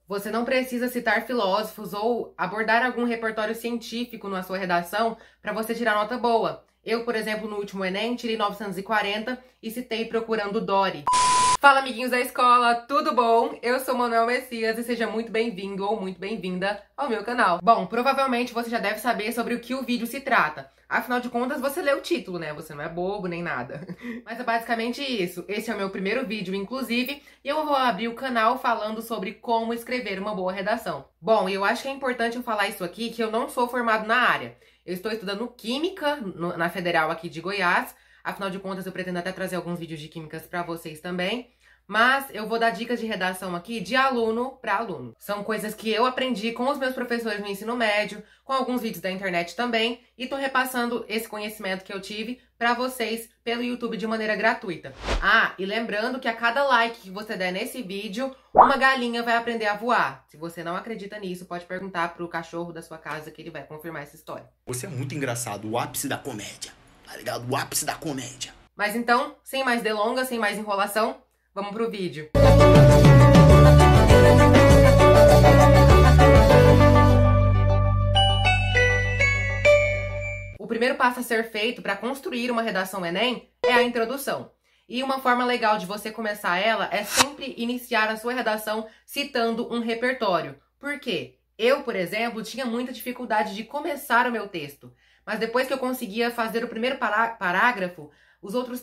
Você não precisa citar filósofos ou abordar algum repertório científico na sua redação para você tirar nota boa. Eu, por exemplo, no último Enem, tirei 940 e citei Procurando Dory. Fala, amiguinhos da escola, tudo bom? Eu sou Manuel Messias e seja muito bem-vindo ou muito bem-vinda ao meu canal. Bom, provavelmente você já deve saber sobre o que o vídeo se trata. Afinal de contas, você lê o título, né? Você não é bobo nem nada. Mas é basicamente isso. Esse é o meu primeiro vídeo, inclusive, e eu vou abrir o canal falando sobre como escrever uma boa redação. Bom, eu acho que é importante eu falar isso aqui, que eu não sou formado na área. Eu estou estudando Química na Federal aqui de Goiás. Afinal de contas, eu pretendo até trazer alguns vídeos de químicas pra vocês também. Mas eu vou dar dicas de redação aqui de aluno para aluno. São coisas que eu aprendi com os meus professores no ensino médio, com alguns vídeos da internet também, e tô repassando esse conhecimento que eu tive para vocês pelo YouTube de maneira gratuita. Ah, e lembrando que a cada like que você der nesse vídeo, uma galinha vai aprender a voar. Se você não acredita nisso, pode perguntar pro cachorro da sua casa que ele vai confirmar essa história. Você é muito engraçado, o ápice da comédia, tá ligado? O ápice da comédia. Mas então, sem mais delongas, sem mais enrolação, vamos pro vídeo. O primeiro passo a ser feito para construir uma redação Enem é a introdução. E uma forma legal de você começar ela é sempre iniciar a sua redação citando um repertório. Por quê? Eu, por exemplo, tinha muita dificuldade de começar o meu texto. Mas depois que eu conseguia fazer o primeiro parágrafo, os outros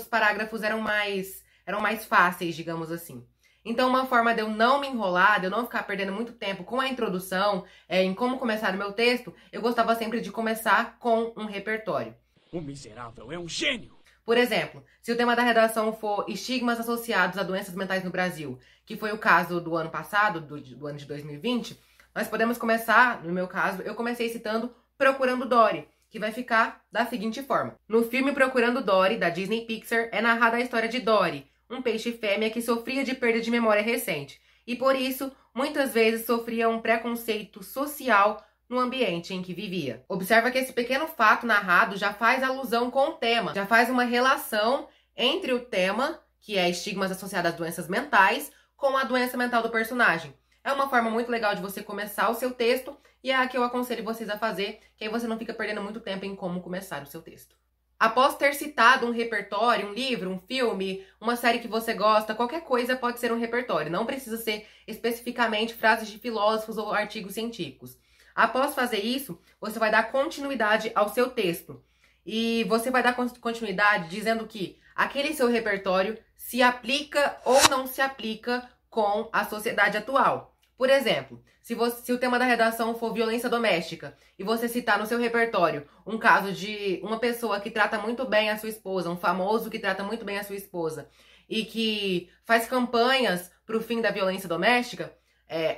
parágrafos eram mais fáceis, digamos assim. Então, uma forma de eu não me enrolar, de eu não ficar perdendo muito tempo com a introdução, em como começar o meu texto, eu gostava sempre de começar com um repertório. O miserável é um gênio! Por exemplo, se o tema da redação for estigmas associados a doenças mentais no Brasil, que foi o caso do ano passado, do ano de 2020, nós podemos começar, no meu caso, eu comecei citando Procurando Dory, que vai ficar da seguinte forma. No filme Procurando Dory, da Disney Pixar, é narrada a história de Dory, um peixe fêmea que sofria de perda de memória recente, e por isso, muitas vezes sofria um preconceito social no ambiente em que vivia. Observa que esse pequeno fato narrado já faz alusão com o tema, já faz uma relação entre o tema, que é estigmas associados às doenças mentais, com a doença mental do personagem. É uma forma muito legal de você começar o seu texto, e é a que eu aconselho vocês a fazer, que aí você não fica perdendo muito tempo em como começar o seu texto. Após ter citado um repertório, um livro, um filme, uma série que você gosta, qualquer coisa pode ser um repertório. Não precisa ser especificamente frases de filósofos ou artigos científicos. Após fazer isso, você vai dar continuidade ao seu texto. E você vai dar continuidade dizendo que aquele seu repertório se aplica ou não se aplica com a sociedade atual. Por exemplo, se o tema da redação for violência doméstica e você citar no seu repertório um caso de uma pessoa que trata muito bem a sua esposa, um famoso que trata muito bem a sua esposa e que faz campanhas para o fim da violência doméstica,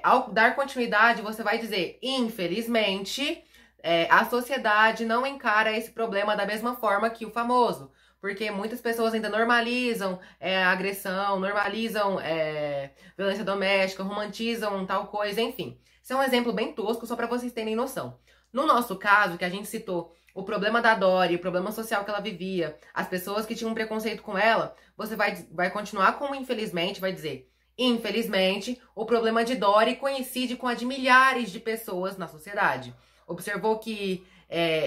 ao dar continuidade você vai dizer, infelizmente, a sociedade não encara esse problema da mesma forma que o famoso. Porque muitas pessoas ainda normalizam a agressão, normalizam violência doméstica, romantizam tal coisa, enfim. Isso é um exemplo bem tosco, só para vocês terem noção. No nosso caso, que a gente citou o problema da Dory, o problema social que ela vivia, as pessoas que tinham um preconceito com ela, você vai continuar com infelizmente, vai dizer, infelizmente, o problema de Dory coincide com a de milhares de pessoas na sociedade. Observou que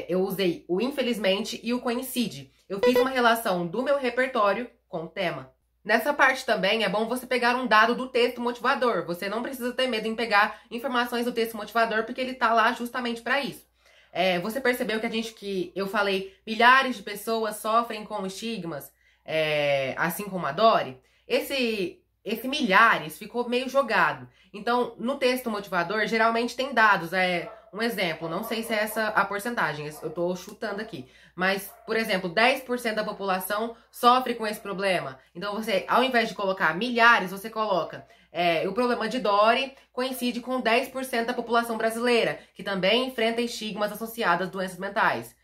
eu usei o infelizmente e o coincide. Eu fiz uma relação do meu repertório com o tema. Nessa parte também é bom você pegar um dado do texto motivador. Você não precisa ter medo em pegar informações do texto motivador, porque ele tá lá justamente para isso. Você percebeu que eu falei milhares de pessoas sofrem com estigmas, assim como a Dory? Esse milhares ficou meio jogado. Então, no texto motivador, geralmente tem dados. Um exemplo, não sei se é essa a porcentagem, eu tô chutando aqui. Mas, por exemplo, 10% da população sofre com esse problema. Então, você, ao invés de colocar milhares, você coloca o problema de Dory coincide com 10% da população brasileira, que também enfrenta estigmas associados às doenças mentais.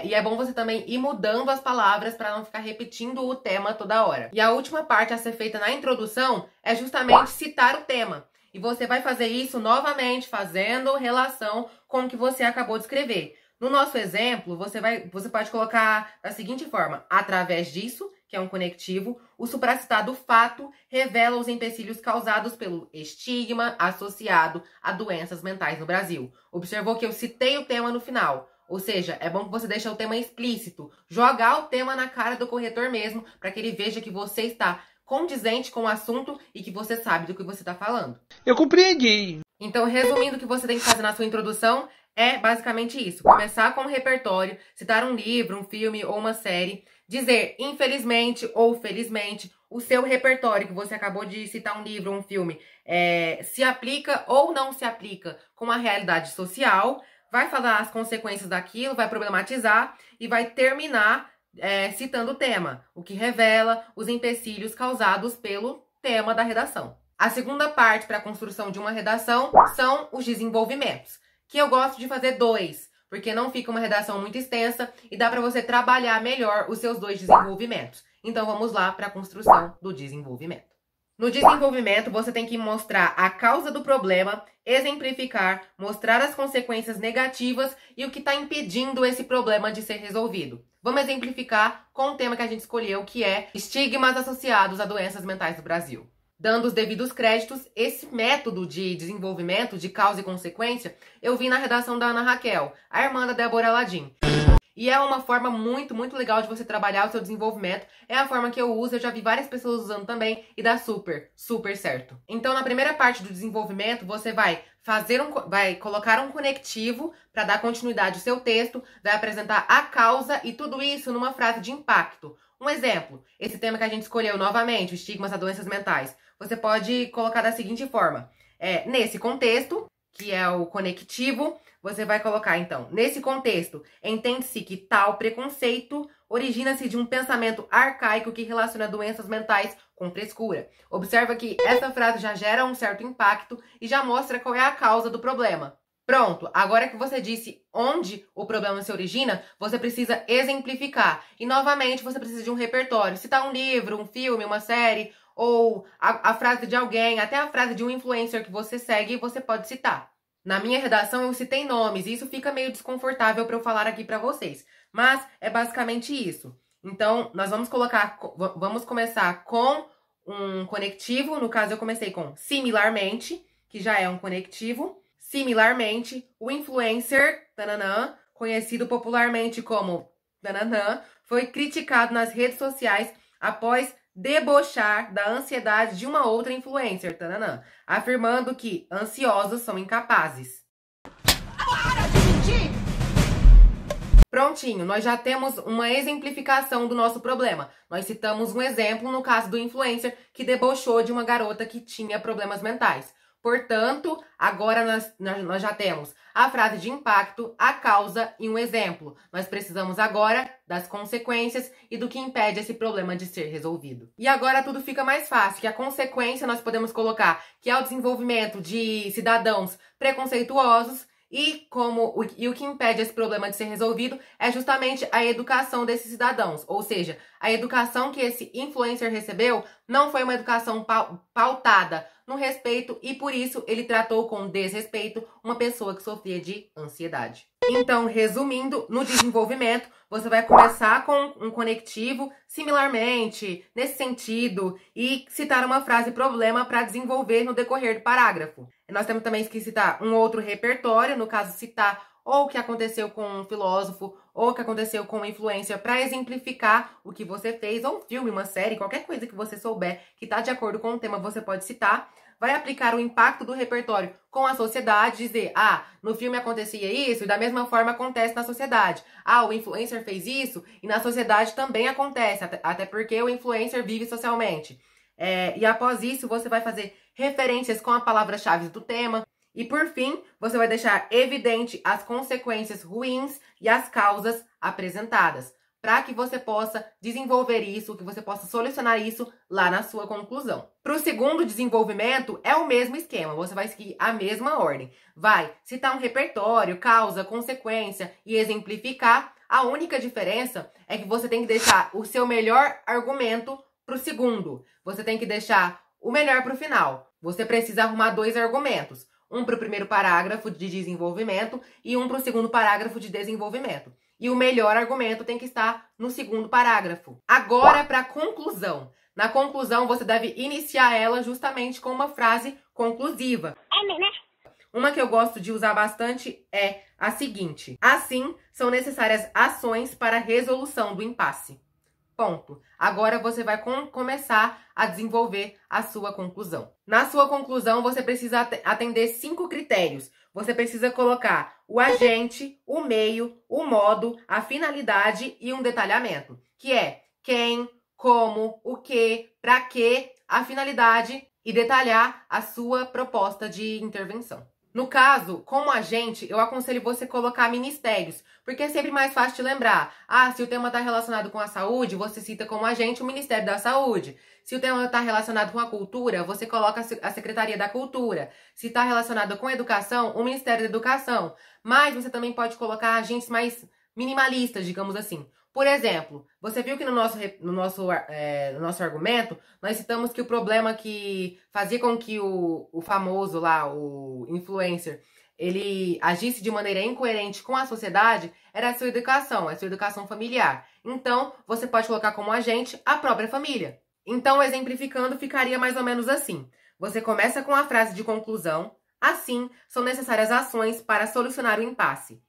E é bom você também ir mudando as palavras para não ficar repetindo o tema toda hora. E a última parte a ser feita na introdução é justamente citar o tema. E você vai fazer isso novamente, fazendo relação com o que você acabou de escrever. No nosso exemplo, você pode colocar da seguinte forma, através disso, que é um conectivo, o supracitado fato revela os empecilhos causados pelo estigma associado a doenças mentais no Brasil. Observou que eu citei o tema no final. Ou seja, é bom que você deixe o tema explícito. Jogar o tema na cara do corretor mesmo, para que ele veja que você está condizente com o assunto e que você sabe do que você está falando. Eu compreendi. Então, resumindo, o que você tem que fazer na sua introdução é basicamente isso. Começar com um repertório, citar um livro, um filme ou uma série, dizer infelizmente ou felizmente, o seu repertório que você acabou de citar um livro ou um filme se aplica ou não se aplica com a realidade social, vai falar as consequências daquilo, vai problematizar e vai terminar citando o tema, o que revela os empecilhos causados pelo tema da redação. A segunda parte para a construção de uma redação são os desenvolvimentos, que eu gosto de fazer 2, porque não fica uma redação muito extensa e dá para você trabalhar melhor os seus 2 desenvolvimentos. Então vamos lá para a construção do desenvolvimento. No desenvolvimento, você tem que mostrar a causa do problema, exemplificar, mostrar as consequências negativas e o que está impedindo esse problema de ser resolvido. Vamos exemplificar com o tema que a gente escolheu, que é estigmas associados a doenças mentais no Brasil. Dando os devidos créditos, esse método de desenvolvimento de causa e consequência, eu vi na redação da Ana Raquel, a irmã da Débora Ladim. E é uma forma muito, muito legal de você trabalhar o seu desenvolvimento. É a forma que eu uso, eu já vi várias pessoas usando também e dá super, super certo. Então, na primeira parte do desenvolvimento, você vai colocar um conectivo para dar continuidade ao seu texto, vai apresentar a causa e tudo isso numa frase de impacto. Um exemplo, esse tema que a gente escolheu novamente, o estigmas a doenças mentais. Você pode colocar da seguinte forma. Nesse contexto, que é o conectivo, você vai colocar, então, nesse contexto, entende-se que tal preconceito origina-se de um pensamento arcaico que relaciona doenças mentais com frescura. Observa que essa frase já gera um certo impacto e já mostra qual é a causa do problema. Pronto, agora que você disse onde o problema se origina, você precisa exemplificar. E, novamente, você precisa de um repertório. Citar um livro, um filme, uma série, ou a frase de alguém, até a frase de um influencer que você segue, você pode citar. Na minha redação, eu citei nomes, e isso fica meio desconfortável para eu falar aqui para vocês. Mas é basicamente isso. Então, nós vamos começar com um conectivo. No caso, eu comecei com similarmente, que já é um conectivo. Similarmente, o influencer, tananã, conhecido popularmente como tananã, foi criticado nas redes sociais após debochar da ansiedade de uma outra influencer, tananã, afirmando que ansiosos são incapazes. Para de mentir! Prontinho, nós já temos uma exemplificação do nosso problema. Nós citamos um exemplo no caso do influencer que debochou de uma garota que tinha problemas mentais. Portanto, agora nós já temos a frase de impacto, a causa e um exemplo. Nós precisamos agora das consequências e do que impede esse problema de ser resolvido. E agora tudo fica mais fácil, que a consequência nós podemos colocar que é o desenvolvimento de cidadãos preconceituosos e o que impede esse problema de ser resolvido é justamente a educação desses cidadãos. Ou seja, a educação que esse influencer recebeu não foi uma educação pautada no respeito e por isso ele tratou com desrespeito uma pessoa que sofria de ansiedade. Então, resumindo, no desenvolvimento, você vai começar com um conectivo similarmente, nesse sentido, e citar uma frase problema para desenvolver no decorrer do parágrafo. Nós temos também que citar um outro repertório, no caso, citar ou o que aconteceu com um filósofo, ou o que aconteceu com um influencer, para exemplificar o que você fez, ou um filme, uma série, qualquer coisa que você souber que está de acordo com o tema, você pode citar. Vai aplicar o impacto do repertório com a sociedade, dizer, no filme acontecia isso e da mesma forma acontece na sociedade. O influencer fez isso e na sociedade também acontece, até porque o influencer vive socialmente. E após isso, você vai fazer referências com a palavra-chave do tema. E por fim, você vai deixar evidente as consequências ruins e as causas apresentadas, para que você possa desenvolver isso, que você possa solucionar isso lá na sua conclusão. Para o segundo desenvolvimento, é o mesmo esquema, você vai seguir a mesma ordem. Vai citar um repertório, causa, consequência e exemplificar. A única diferença é que você tem que deixar o seu melhor argumento para o segundo. Você tem que deixar o melhor para o final. Você precisa arrumar 2 argumentos. Um para o primeiro parágrafo de desenvolvimento e um para o segundo parágrafo de desenvolvimento. E o melhor argumento tem que estar no segundo parágrafo. Agora, para a conclusão. Na conclusão, você deve iniciar ela justamente com uma frase conclusiva. Uma que eu gosto de usar bastante é a seguinte: assim, são necessárias ações para a resolução do impasse. Ponto. Agora você vai começar a desenvolver a sua conclusão. Na sua conclusão, você precisa atender 5 critérios. Você precisa colocar o agente, o meio, o modo, a finalidade e um detalhamento, que é quem, como, o que, para quê, a finalidade e detalhar a sua proposta de intervenção. No caso, como agente, eu aconselho você colocar ministérios, porque é sempre mais fácil de lembrar. Ah, se o tema está relacionado com a saúde, você cita como agente o Ministério da Saúde. Se o tema está relacionado com a cultura, você coloca a Secretaria da Cultura. Se está relacionado com a educação, o Ministério da Educação. Mas você também pode colocar agentes mais minimalistas, digamos assim. Por exemplo, você viu que no nosso argumento, nós citamos que o problema que fazia com que o famoso lá, o influencer, ele agisse de maneira incoerente com a sociedade, era a sua educação familiar. Então, você pode colocar como agente a própria família. Então, exemplificando, ficaria mais ou menos assim. Você começa com a frase de conclusão. Assim, são necessárias ações para solucionar o impasse.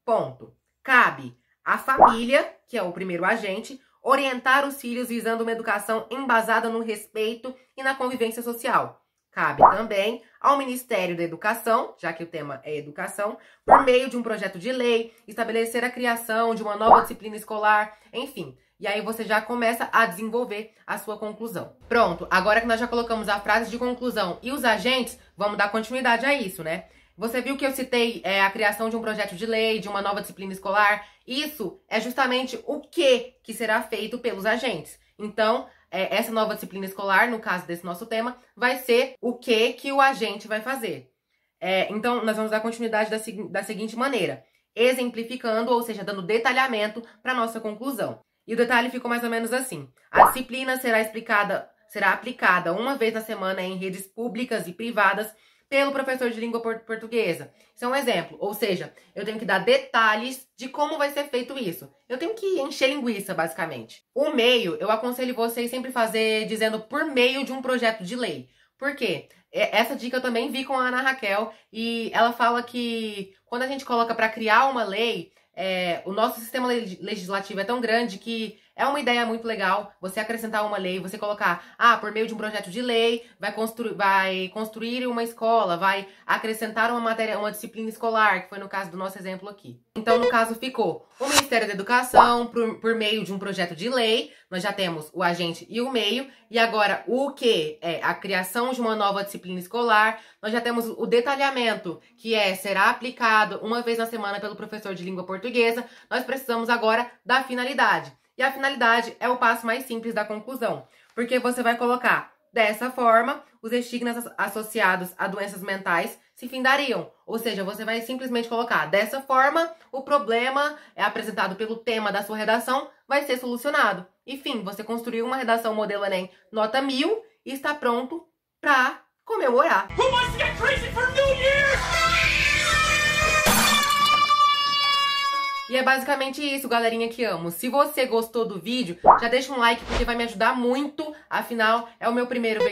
Ponto. Cabe a família, que é o primeiro agente, orientar os filhos visando uma educação embasada no respeito e na convivência social. Cabe também ao Ministério da Educação, já que o tema é educação, por meio de um projeto de lei, estabelecer a criação de uma nova disciplina escolar, enfim. E aí você já começa a desenvolver a sua conclusão. Pronto, agora que nós já colocamos a frase de conclusão e os agentes, vamos dar continuidade a isso, né? Você viu que eu citei a criação de um projeto de lei, de uma nova disciplina escolar. Isso é justamente o que será feito pelos agentes. Então, essa nova disciplina escolar, no caso desse nosso tema, vai ser o que o agente vai fazer. Então, nós vamos dar continuidade da seguinte maneira. Exemplificando, ou seja, dando detalhamento para a nossa conclusão. E o detalhe ficou mais ou menos assim. A disciplina será aplicada uma vez na semana em redes públicas e privadas pelo professor de língua portuguesa. Isso é um exemplo. Ou seja, eu tenho que dar detalhes de como vai ser feito isso. Eu tenho que encher linguiça, basicamente. O meio, eu aconselho vocês sempre fazer dizendo por meio de um projeto de lei. Por quê? Essa dica eu também vi com a Ana Raquel. E ela fala que quando a gente coloca para criar uma lei, o nosso sistema legislativo é tão grande que é uma ideia muito legal você acrescentar uma lei, você colocar, por meio de um projeto de lei, vai construir uma escola, vai acrescentar uma disciplina escolar, que foi no caso do nosso exemplo aqui. Então, no caso, ficou o Ministério da Educação, por meio de um projeto de lei, nós já temos o agente e o meio, e agora o que é a criação de uma nova disciplina escolar, nós já temos o detalhamento, que será aplicado uma vez na semana pelo professor de língua portuguesa, nós precisamos agora da finalidade. E a finalidade é o passo mais simples da conclusão, porque você vai colocar, dessa forma, os estigmas associados a doenças mentais se findariam. Ou seja, você vai simplesmente colocar, dessa forma, o problema apresentado pelo tema da sua redação vai ser solucionado. Enfim, você construiu uma redação modelo Enem nota 1000 e está pronto para comemorar. Who wants to get crazy for New Year's? E é basicamente isso, galerinha que amo. Se você gostou do vídeo, já deixa um like porque vai me ajudar muito. Afinal, é o meu primeiro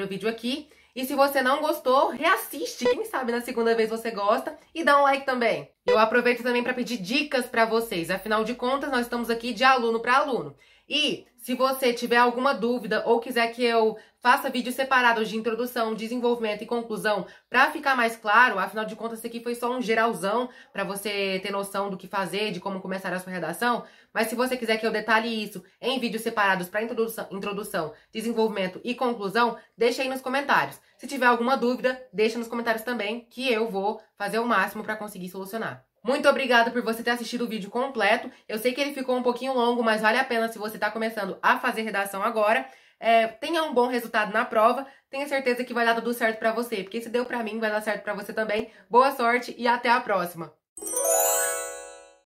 vídeo aqui. E se você não gostou, reassiste. Quem sabe na segunda vez você gosta e dá um like também. Eu aproveito também para pedir dicas para vocês. Afinal de contas, nós estamos aqui de aluno para aluno. E se você tiver alguma dúvida ou quiser que eu faça vídeos separados de introdução, desenvolvimento e conclusão para ficar mais claro, afinal de contas, esse aqui foi só um geralzão para você ter noção do que fazer, de como começar a sua redação. Mas se você quiser que eu detalhe isso em vídeos separados para introdução, desenvolvimento e conclusão, deixa aí nos comentários. Se tiver alguma dúvida, deixa nos comentários também, que eu vou fazer o máximo para conseguir solucionar. Muito obrigada por você ter assistido o vídeo completo. Eu sei que ele ficou um pouquinho longo, mas vale a pena se você está começando a fazer redação agora. Tenha um bom resultado na prova. Tenha certeza que vai dar tudo certo para você, porque se deu para mim, vai dar certo para você também. Boa sorte e até a próxima!